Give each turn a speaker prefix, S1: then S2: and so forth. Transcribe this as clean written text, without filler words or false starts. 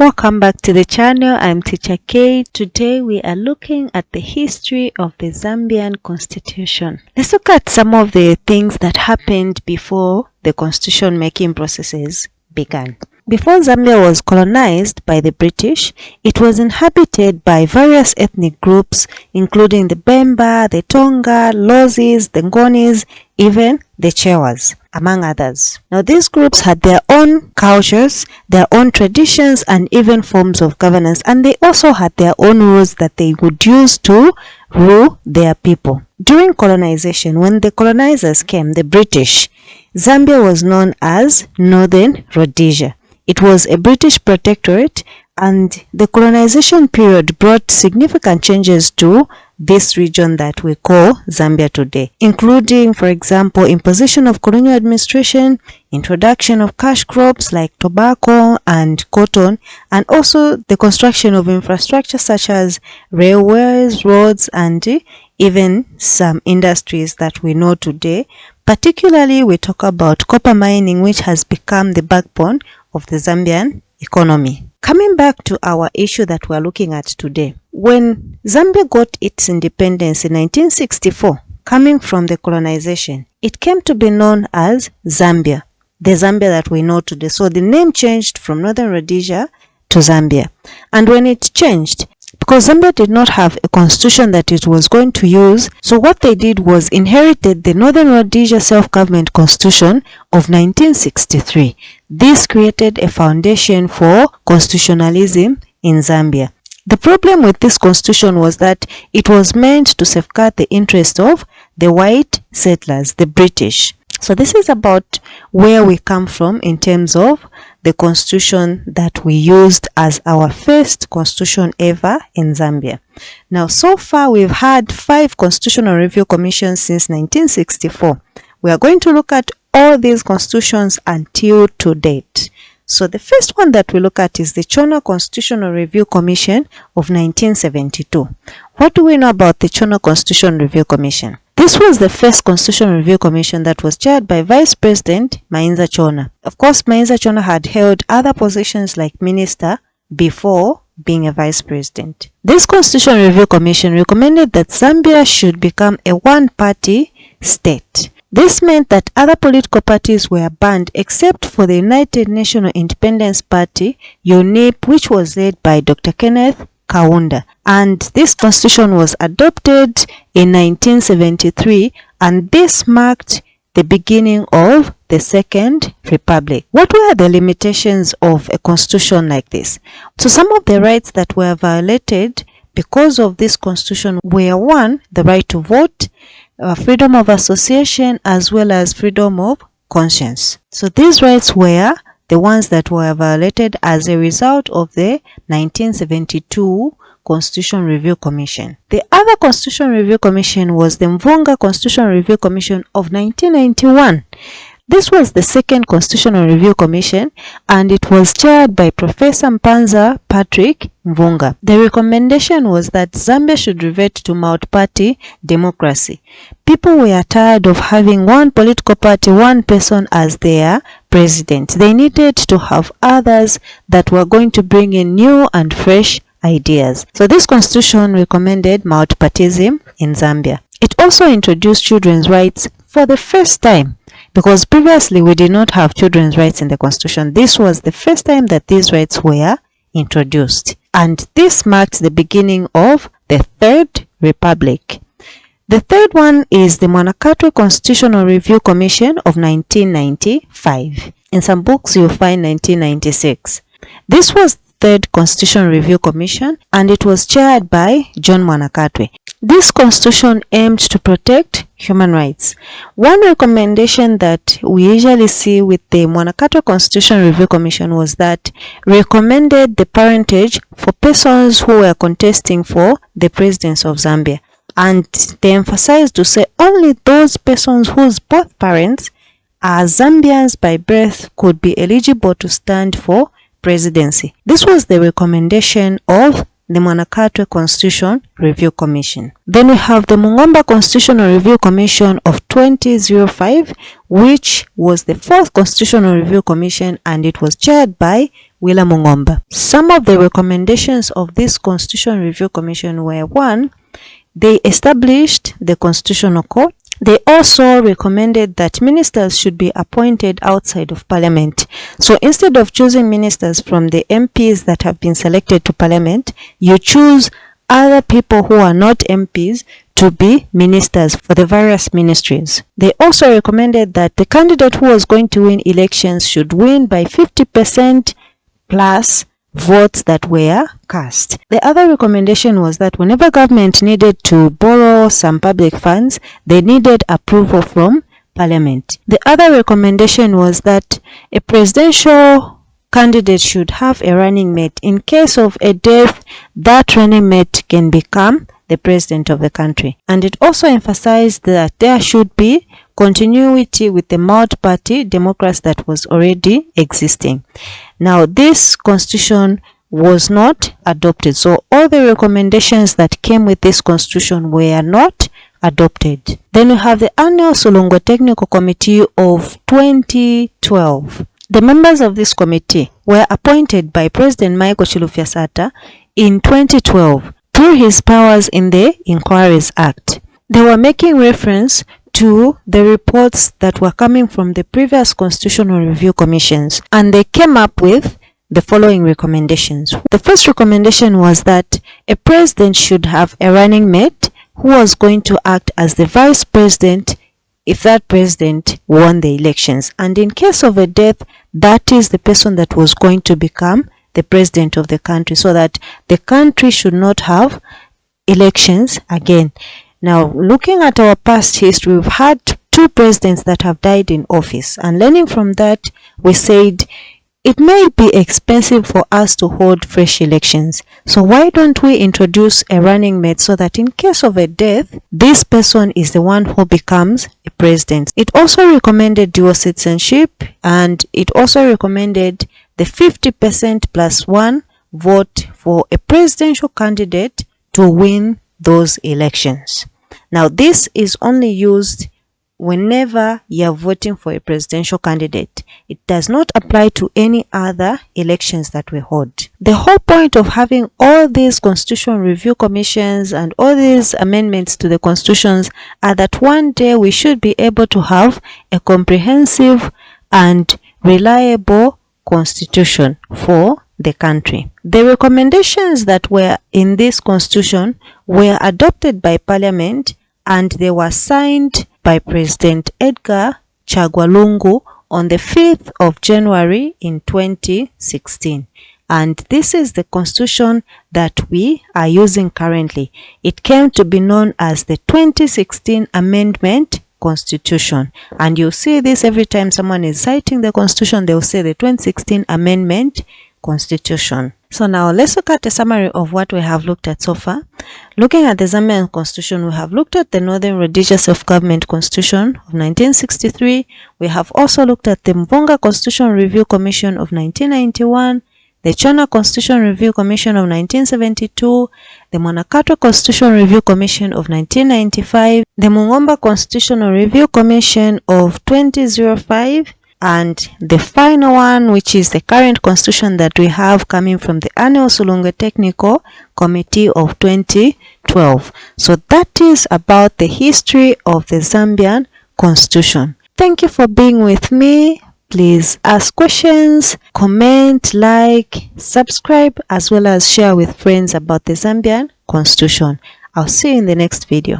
S1: Welcome back to the channel. I'm Teacher K. Today we are looking at the history of the Zambian constitution. Let's look at some of the things that happened before the constitution making processes began. Before Zambia was colonized by the British, it was inhabited by various ethnic groups including the Bemba, the Tonga, Lozis, the Ngonis, even the Chewas, among others. Now these groups had their own cultures, their own traditions, and even forms of governance, and they also had their own rules that they would use to rule their people. During colonization, when the colonizers came, the British, Zambia was known as Northern Rhodesia. It was a British protectorate, and the colonization period brought significant changes to this region that we call Zambia today, including, for example, imposition of colonial administration, introduction of cash crops like tobacco and cotton, and also the construction of infrastructure such as railways, roads, and even some industries that we know today. Particularly, we talk about copper mining, which has become the backbone of the Zambian economy. Coming back to our issue that we're looking at today, when Zambia got its independence in 1964, coming from the colonization, it came to be known as Zambia, the Zambia that we know today. So the name changed from Northern Rhodesia to Zambia. And when it changed, because Zambia did not have a constitution that it was going to use, so what they did was inherited the Northern Rhodesia Self-Government Constitution of 1963. This created a foundation for constitutionalism in Zambia. The problem with this constitution was that it was meant to safeguard the interest of the white settlers, the British. So this is about where we come from in terms of the constitution that we used as our first constitution ever in Zambia. Now, so far we've had 5 constitutional review commissions since 1964. We are going to look at all these constitutions until to date. So the first one that we look at is the Chona Constitutional Review Commission of 1972. What do we know about the Chona Constitutional Review Commission? This was the first Constitutional Review Commission that was chaired by Vice President Chona. Of course, Chona had held other positions like minister before being a vice president. This Constitutional Review Commission recommended that Zambia should become a one-party state. This meant that other political parties were banned except for the United National Independence Party, UNIP, which was led by Dr. Kenneth Kaunda. And this constitution was adopted in 1973, and this marked the beginning of the Second Republic. What were the limitations of a constitution like this? So some of the rights that were violated because of this constitution were: 1, the right to vote, freedom of association, as well as freedom of conscience. So these rights were the ones that were violated as a result of the 1972 Constitution Review Commission. The other Constitution Review Commission was the Mvunga Constitution Review Commission of 1991. This was the second Constitutional Review Commission, and it was chaired by Professor Mpanza Patrick Mvunga. The recommendation was that Zambia should revert to multi-party democracy. People were tired of having one political party, one person as their president. They needed to have others that were going to bring in new and fresh ideas. So this constitution recommended multipartyism in Zambia. It also introduced children's rights for the first time, because previously we did not have children's rights in the constitution. This was the first time that these rights were introduced, and this marked the beginning of the Third Republic. The third one is the Mwanakatwe Constitutional Review Commission of 1995. In some books you'll find 1996. This was the third Constitutional Review Commission, and it was chaired by John Mwanakatwe. This constitution aimed to protect human rights. One recommendation that we usually see with the Mwanakatwe Constitutional Review Commission was that recommended the parentage for persons who were contesting for the presidency of Zambia. And they emphasized to say only those persons whose both parents are Zambians by birth could be eligible to stand for presidency. This was the recommendation of the Mwanakatwe Constitution Review Commission. Then we have the Mung'omba Constitutional Review Commission of 2005, which was the fourth Constitutional Review Commission, and it was chaired by Wila Mung'omba. Some of the recommendations of this Constitution Review Commission were: 1. They established the Constitutional Court. They also recommended that ministers should be appointed outside of Parliament. So instead of choosing ministers from the MPs that have been selected to Parliament, you choose other people who are not MPs to be ministers for the various ministries. They also recommended that the candidate who was going to win elections should win by 50% plus votes that were cast. The other recommendation was that whenever government needed to borrow some public funds, they needed approval from Parliament. The other recommendation was that a presidential candidate should have a running mate. In case of a death, that running mate can become the president of the country. And it also emphasized that there should be continuity with the multi-party democracy that was already existing. Now, this constitution was not adopted. So all the recommendations that came with this constitution were not adopted. Then we have the annual Solongo Technical Committee of 2012. The members of this committee were appointed by President Michael Chilufya Sata in 2012 through his powers in the Inquiries Act. They were making reference to the reports that were coming from the previous constitutional review commissions, and they came up with the following recommendations. The first recommendation was that a president should have a running mate who was going to act as the vice president if that president won the elections, and in case of a death, that is the person that was going to become the president of the country, so that the country should not have elections again. Now, looking at our past history, we've had 2 presidents that have died in office, and learning from that, we said it may be expensive for us to hold fresh elections. So why don't we introduce a running mate so that in case of a death, this person is the one who becomes a president. It also recommended dual citizenship, and it also recommended the 50% plus 1 vote for a presidential candidate to win those elections. Now, this is only used whenever you are voting for a presidential candidate. It does not apply to any other elections that we hold. The whole point of having all these constitutional review commissions and all these amendments to the constitutions are that one day we should be able to have a comprehensive and reliable constitution for the country. The recommendations that were in this constitution were adopted by Parliament, and they were signed by President Edgar Chagwa Lungu on the 5th of January in 2016. And this is the constitution that we are using currently. It came to be known as the 2016 Amendment Constitution. And you'll see this every time someone is citing the constitution, they will say the 2016 Amendment Constitution. So now let's look at a summary of what we have looked at so far. Looking at the Zambian Constitution, we have looked at the Northern Rhodesia Self-Government Constitution of 1963. We have also looked at the Mvunga Constitution Review Commission of 1991, the Chona Constitution Review Commission of 1972, the Mwanakatwe Constitution Review Commission of 1995, the Mung'omba Constitutional Review Commission of 2005, and the final one, which is the current constitution that we have coming from the annual Solongo Technical Committee of 2012. So that is about the history of the Zambian Constitution. Thank you for being with me. Please ask questions, comment, like, subscribe, as well as share with friends about the Zambian Constitution. I'll see you in the next video.